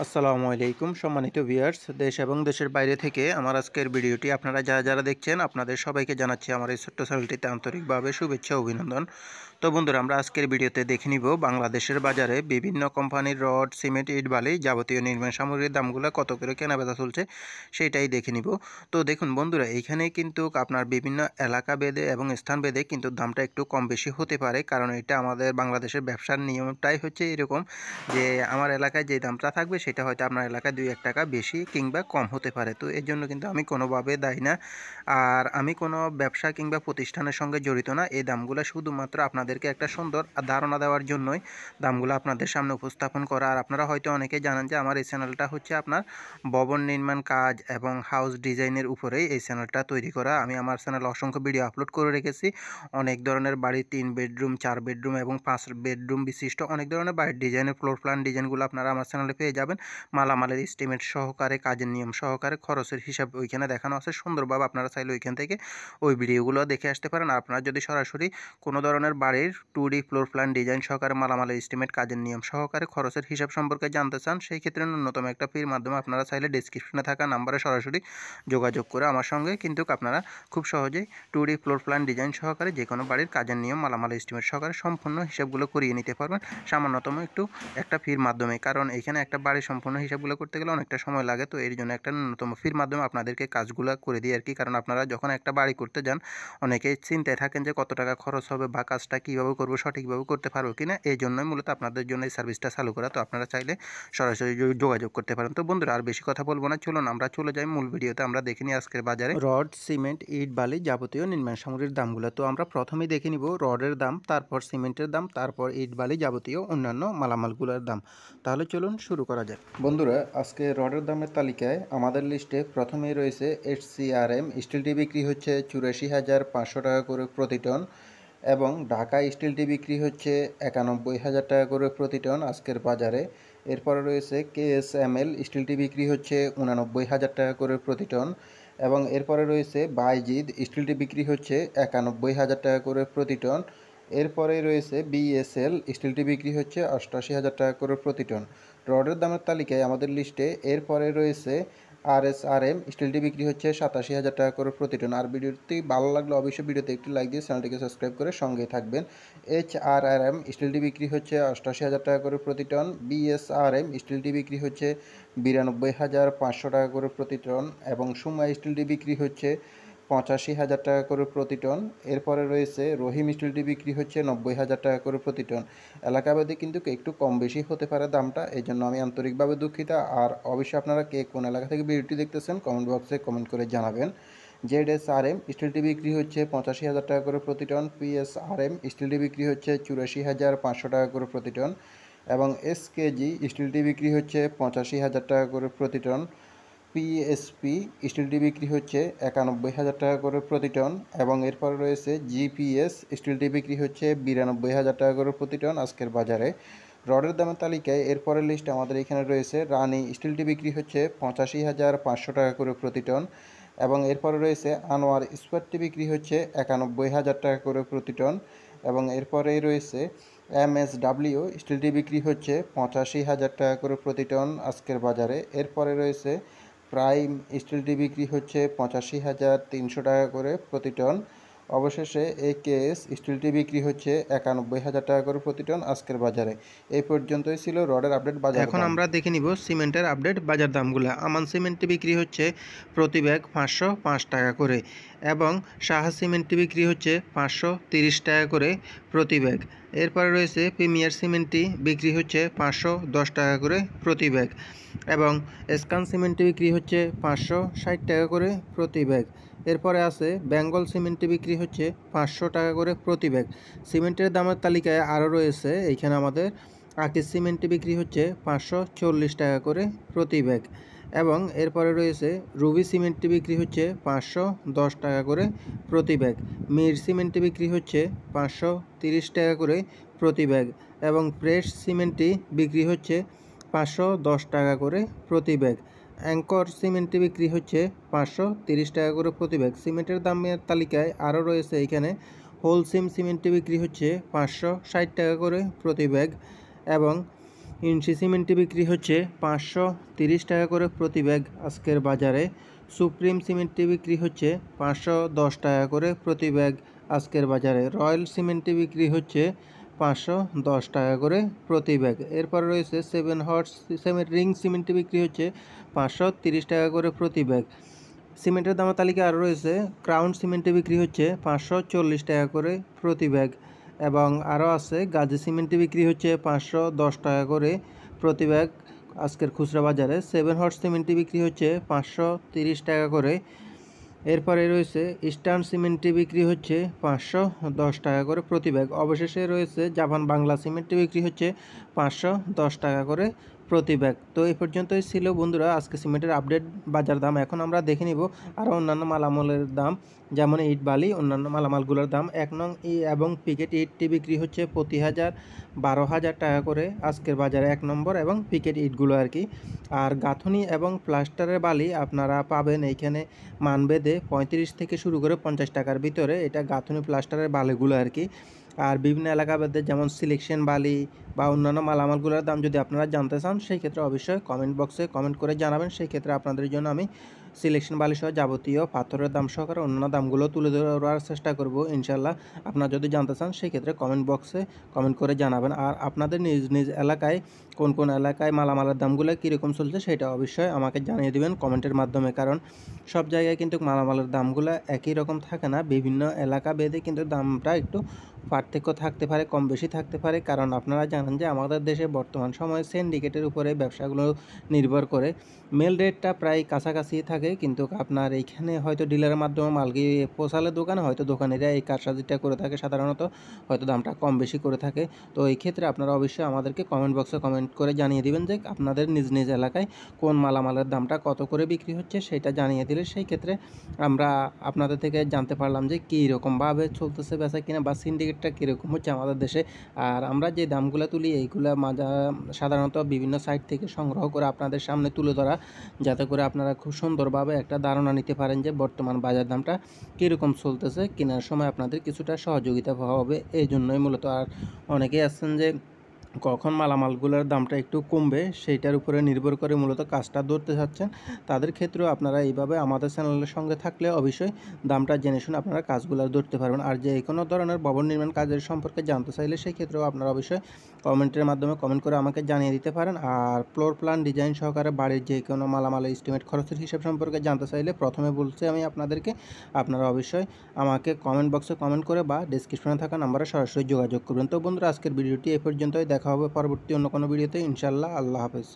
আসসালামু আলাইকুম সম্মানিত ভিউয়ার্স, দেশ এবং দেশের বাইরে থেকে আমার আজকের ভিডিওটি আপনারা যারা দেখছেন আপনাদের সবাইকে জানাচ্ছি আমার এই ছোট্ট চ্যানেলটিতে আন্তরিকভাবে শুভেচ্ছা অভিনন্দন। তো বন্ধুরা, আমরা আজকের ভিডিওতে দেখে নিব বাংলাদেশের বাজারে বিভিন্ন কোম্পানির রড, সিমেন্ট, ইট, বালি যাবতীয় নির্মাণ সামগ্রীর দামগুলো কত করে কেনাবেচা চলছে সেটাই দেখে নিব। তো দেখুন বন্ধুরা, এইখানে কিন্তু আপনার বিভিন্ন এলাকা ভেদে এবং স্থান ভেদে কিন্তু দামটা একটু কম বেশি হতে পারে, কারণ এটা আমাদের বাংলাদেশের ব্যবসার নিয়মটাই হচ্ছে এরকম যে আমার এলাকায় যে দামটা থাকবে সেটা হয়তো আপনার এলাকায় 2-1 টাকা বেশি কিংবা কম হতে পারে। তো এর জন্য কিন্তু আমি কোনোভাবে দায়ী না, আর আমি কোনো ব্যবসা কিংবা প্রতিষ্ঠানের সঙ্গে জড়িত না। এই দামগুলো শুধুমাত্র আপনাদেরকে একটা সুন্দর ধারণা দেওয়ার জন্যই দামগুলো আপনাদের সামনে উপস্থাপন করা। আর আপনারা হয়তো অনেকেই জানেন যে আমার এই চ্যানেলটা হচ্ছে আপনার ভবন নির্মাণ কাজ এবং হাউস ডিজাইনের উপরেই এই চ্যানেলটা তৈরি করা। আমি আমার চ্যানেলে অসংখ্য ভিডিও আপলোড করে রেখেছি। অনেক ধরনের বাড়ি, 3 বেডরুম, 4 বেডরুম এবং 5 বেডরুম বিশিষ্ট অনেক ধরনের বাড়ির ডিজাইনের ফ্লোর প্ল্যান ডিজাইনগুলো আপনারা আমার চ্যানেলে পেয়ে যাবেন। মালামালের এস্টিমেট সহকারে, কাজের নিয়ম সহকারে, খরচের হিসাব ওইখানে দেখানো আছে সুন্দরভাবে। আপনারা চাইলে ওইখান থেকে ওই ভিডিওগুলো দেখে আসতে পারেন। আর আপনারা যদি সরাসরি কোনো ধরনের বাড়ির 2D ফ্লোর প্ল্যান ডিজাইন সহকারে, মালামালের এস্টিমেট, কাজের নিয়ম সহকারে, খরচের হিসাব সম্পর্কে জানতে চান, সেই ক্ষেত্রে ন্যূনতম একটা ফির মাধ্যমে আপনারা চাইলে ডেসক্রিপশনে থাকা নাম্বারে সরাসরি যোগাযোগ করে আমার সঙ্গে কিন্তু আপনারা খুব সহজেই 2D ফ্লোর প্ল্যান ডিজাইন সহকারে যে কোনো বাড়ির কাজের নিয়ম, মালামাল এস্টিমেট সহকারে সম্পূর্ণ হিসাবগুলো করিয়ে নিতে পারবেন সামান্যতম একটু একটা ফির মাধ্যমে। কারণ এখানে একটা বাড়ির সম্পূর্ণ হিসাবগুলো করতে গেলে অনেকটা সময় লাগে, তো এর জন্য একটা ন্যূনতম ফির মাধ্যমে আপনাদেরকে কাজগুলো করে দিই আর কি। কারণ আপনারা যখন একটা বাড়ি করতে যান অনেকেই চিন্তায় থাকেন যে কত টাকা খরচ হবে বা কাজটা কীভাবে করবো, সঠিকভাবে করতে পারবো কিনা। এই জন্যই মূলত আপনাদের জন্য এই সার্ভিসটা চালু করা। তো আপনারা চাইলে সরাসরি যোগাযোগ করতে পারেন। তো বন্ধুরা, আর বেশি কথা বলবো না, চলুন আমরা চলে যাই মূল ভিডিওতে। আমরা দেখে নিই আজকের বাজারে রড, সিমেন্ট, ইট, বালি যাবতীয় নির্মাণ সামগ্রীর দামগুলো। তো আমরা প্রথমেই দেখে নিব রডের দাম, তারপর সিমেন্টের দাম, তারপর ইট, বালি যাবতীয় অন্যান্য মালামালগুলোর দাম। তাহলে চলুন শুরু করা যাক। বন্ধুরা, আজকে রডের দামের তালিকায় আমাদের লিস্টে প্রথমেই রয়েছে HCRM স্টিলটি বিক্রি হচ্ছে 84,500 টাকা করে প্রতি টন, এবং ঢাকা স্টিলটি বিক্রি হচ্ছে 91,000 টাকা করে প্রতি টন আজকের বাজারে। এরপরে রয়েছে KSML স্টিলটি বিক্রি হচ্ছে 89,000 টাকা করে প্রতি টন, এবং এরপরে রয়েছে বাইজিদ স্টিলটি বিক্রি হচ্ছে 91,000 টাকা করে প্রতি টন। এরপরে রয়েছে BSL স্টিলটি বিক্রি হচ্ছে 88,000 টাকা করে প্রতি টন। রডের দামের তালিকায় আমাদের লিস্টে এরপরে রয়েছে RSRM স্টিলটি বিক্রি হচ্ছে 87,000 টাকা করে প্রতি টন। আর ভিডিওটি ভালো লাগলে অবশ্যই ভিডিওতে একটি লাইক দিয়ে চ্যানেলটিকে সাবস্ক্রাইব করে সঙ্গে থাকবেন। HRRM স্টিলটি বিক্রি হচ্ছে 88,000 টাকা করে প্রতি টন। BSRM স্টিলটি বিক্রি হচ্ছে 92,500 টাকা করে প্রতি টন, এবং সুমা স্টিলটি বিক্রি হচ্ছে 85,000 টাকা করে প্রতি টন। এরপরে রয়েছে রহিম স্টিলটি বিক্রি হচ্ছে 90,000 টাকা করে প্রতি টন। এলাকাভেদে কিন্তু একটু কম বেশি হতে পারে দামটা, এই জন্য আমি আন্তরিকভাবে দুঃখিত। আর অবশ্যই আপনারা কে কোন এলাকা থেকে ভিডিওটি দেখতেছেন কমেন্ট বক্সে কমেন্ট করে জানাবেন। ZSRM স্টিলটি বিক্রি হচ্ছে 85,000 টাকা করে প্রতি টন। PSRM স্টিলটি বিক্রি হচ্ছে 84,500 টাকা করে প্রতি টন, এবং SKG স্টিলটি বিক্রি হচ্ছে 85,000 টাকা করে প্রতি টন। PSP স্টিলটি বিক্রি হচ্ছে 91,000 টাকা করে প্রতি টন, এবং এরপর রয়েছে GPS স্টিলটি বিক্রি হচ্ছে 92,000 টাকা করে প্রতি টন আজকের বাজারে। রডের দামের তালিকায় এরপরের লিস্ট আমাদের এখানে রয়েছে রানি স্টিলটি বিক্রি হচ্ছে 85,500 টাকা করে প্রতি টন, এবং এরপরে রয়েছে আনোয়ার ইস্পাতটি বিক্রি হচ্ছে 91,000 টাকা করে প্রতি টন, এবং এরপরেই রয়েছে MSW স্টিলটি বিক্রি হচ্ছে 85,000 টাকা করে প্রতি টন আজকের বাজারে। এরপরে রয়েছে প্রাইম স্টিলটি বিক্রি হচ্ছে 85,300 টাকা করে প্রতি টন। অবশেষে AKS স্টিলটি বিক্রি হচ্ছে 91,000 টাকা করে প্রতি টন আজকের বাজারে। এই পর্যন্তই ছিল রডের আপডেট বাজার। এখন আমরা দেখে নিব সিমেন্টের আপডেট বাজার দামগুলো। আমান সিমেন্টটি বিক্রি হচ্ছে প্রতি ব্যাগ 505 টাকা করে, এবং সাহা সিমেন্টটি বিক্রি হচ্ছে 530 টাকা করে প্রতি ব্যাগ। এরপরে রয়েছে প্রিমিয়ার সিমেন্টটি বিক্রি হচ্ছে 510 টাকা করে প্রতি ব্যাগ, এবং স্কান সিমেন্টটি বিক্রি হচ্ছে 560 টাকা করে প্রতি ব্যাগ। এরপরে আছে বেঙ্গল সিমেন্টটি বিক্রি হচ্ছে 500 টাকা করে প্রতি ব্যাগ। সিমেন্টের দামের তালিকায় আরও রয়েছে এইখানে আমাদের আকিজ সিমেন্টটি বিক্রি হচ্ছে 540 টাকা করে প্রতি ব্যাগ, এবং এরপরে রয়েছে রুবি সিমেন্টটি বিক্রি হচ্ছে 510 টাকা করে প্রতি ব্যাগ। মির সিমেন্টটি বিক্রি হচ্ছে 530 টাকা করে প্রতি ব্যাগ, এবং প্রেস সিমেন্টটি বিক্রি হচ্ছে 510 টাকা করে প্রতি ব্যাগ। অ্যাঙ্কর সিমেন্টটি বিক্রি হচ্ছে 530 টাকা করে প্রতি ব্যাগ। সিমেন্টের দামের তালিকায় আরও রয়েছে এখানে হোলসিম সিমেন্টটি বিক্রি হচ্ছে 560 টাকা করে প্রতি ব্যাগ, এবং ইঞ্চি সিমেন্টটি বিক্রি হচ্ছে 530 টাকা করে প্রতি ব্যাগ আজকের বাজারে। সুপ্রিম সিমেন্টটি বিক্রি হচ্ছে 510 টাকা করে প্রতি ব্যাগ আজকের বাজারে। রয়্যাল সিমেন্টটি বিক্রি হচ্ছে 510 টাকা করে প্রতি ব্যাগ। এরপর রয়েছে 7 হর্স সিমেন্ট রিং সিমেন্টটি বিক্রি হচ্ছে 530 টাকা করে প্রতি ব্যাগ। সিমেন্টের দামের তালিকা আরও রয়েছে ক্রাউন সিমেন্টে বিক্রি হচ্ছে 540 টাকা করে প্রতি ব্যাগ এবং আরও আছে গাজী সিমেন্টে বিক্রি হচ্ছে 510 টাকা করে প্রতি ব্যাগ আজকের খুচরা বাজারে। 7 হর্স সিমেন্টটি বিক্রি হচ্ছে 530 টাকা করে। এরপরে রয়েছে ইস্টার্ন সিমেন্টটি বিক্রি হচ্ছে 510 টাকা করে প্রতি ব্যাগ। অবশেষে রয়েছে জাপান বাংলা সিমেন্টটি বিক্রি হচ্ছে 510 টাকা করে প্রতি ব্যাগ। তো এই পর্যন্তই ছিল বন্ধুরা আজকে সিমেন্টের আপডেট বাজার দাম। এখন আমরা দেখে নিব আরও অন্যান্য মালামালের দাম, যেমন ইট বালি অন্যান্য মালামালগুলোর দাম। 1 নং এবং পিকেট ইটটি বিক্রি হচ্ছে প্রতি 12,000 টাকা করে আজকের বাজারে 1 নম্বর এবং পিকেট ইটগুলো আর কি। আর গাঁথনি এবং প্লাস্টারের বালি আপনারা পাবেন এইখানে মানবেদে 35 থেকে শুরু করে 50 টাকার ভিতরে, এটা গাঁথনি প্লাস্টারের বালিগুলো আর কি। আর বিভিন্ন এলাকাভেদে যেমন সিলেকশন বালি বা অন্যান্য মালামালগুলোর দাম যদি আপনারা জানতে চান সেই ক্ষেত্রে অবশ্যই কমেন্ট বক্সে কমেন্ট করে জানাবেন। সেই ক্ষেত্রে আপনাদের জন্য আমি সিলেকশন বালি সহ যাবতীয় পাথরের দাম সহকারে অন্যান্য দামগুলো তুলে ধরার চেষ্টা করব ইনশাল্লাহ। আপনারা যদি জানতে চান সেই ক্ষেত্রে কমেন্ট বক্সে কমেন্ট করে জানাবেন। আর আপনাদের নিজ নিজ এলাকায় কোন কোন এলাকায় মালামালের দামগুলো কীরকম চলছে সেটা অবশ্যই আমাকে জানিয়ে দেবেন কমেন্টের মাধ্যমে, কারণ সব জায়গায় কিন্তু মালামালের দামগুলো একই রকম থাকে না, বিভিন্ন এলাকা ভেদে কিন্তু দামটা একটু পার্থক্য থাকতে পারে, কম বেশি থাকতে পারে। কারণ আপনারা জানেন যে আমাদের দেশে বর্তমান সময়ে সিন্ডিকেটের উপরে ব্যবসাগুলো নির্ভর করে। মেল রেটটা প্রায় কাছাকাছি থাকে, কিন্তু আপনার এইখানে হয়তো ডিলারের মাধ্যমে মাল গিয়ে পৌঁছালে দোকানে হয়তো দোকানিরা এই কারসাজিটা করে থাকে, সাধারণত হয়তো দামটা কম বেশি করে থাকে। তো এই ক্ষেত্রে আপনারা অবশ্যই আমাদেরকে কমেন্ট বক্সে কমেন্ট করে জানিয়ে দিবেন যে আপনাদের নিজ নিজ এলাকায় কোন মালামালের দামটা কত করে বিক্রি হচ্ছে সেটা জানিয়ে দিলে সেই ক্ষেত্রে আমরা আপনাদের থেকে জানতে পারলাম যে কী রকমভাবে চলতেছে বেচা কিনা বা সিন্ডিকেটটা কীরকম হচ্ছে আমাদের দেশে। আর আমরা যে দামগুলো তুলি এইগুলো সাধারণত বিভিন্ন সাইট থেকে সংগ্রহ করে আপনাদের সামনে তুলে ধরা, যাতে করে আপনারা খুব সুন্দরভাবে একটা ধারণা নিতে পারেন যে বর্তমান বাজার দামটা কীরকম চলতেছে, কেনার সময় আপনাদের কিছুটা সহযোগিতা হবে এই জন্যই মূলত। আর অনেকেই আছেন যে কখন মালামালগুলোর দামটা একটু কমবে সেইটার উপরে নির্ভর করে মূলত কাজটা ধরতে চাচ্ছেন, তাদের ক্ষেত্রেও আপনারা এইভাবে আমাদের চ্যানেলের সঙ্গে থাকলে অবশ্যই দামটা জেনে শুনে আপনারা কাজগুলো ধরতে পারবেন। আর যে কোনো ধরনের ভবন নির্মাণ কাজের সম্পর্কে জানতে চাইলে সেই ক্ষেত্রেও আপনারা অবশ্যই কমেন্টের মাধ্যমে কমেন্ট করে আমাকে জানিয়ে দিতে পারেন। আর ফ্লোর প্ল্যান ডিজাইন সহকারে বাড়ির যে কোনো মালামালের এস্টিমেট খরচের হিসাব সম্পর্কে জানতে চাইলে প্রথমে বলছি আমি আপনাদেরকে, আপনারা অবশ্যই আমাকে কমেন্ট বক্সে কমেন্ট করে বা ডেসক্রিপশনে থাকা নাম্বারে সরাসরি যোগাযোগ করবেন। তো বন্ধুরা আজকের ভিডিওটি এই পর্যন্তই, দেখা হবে পরবর্তী অন্য কোনো ভিডিওতে ইনশাআল্লাহ। আল্লাহ হাফেজ।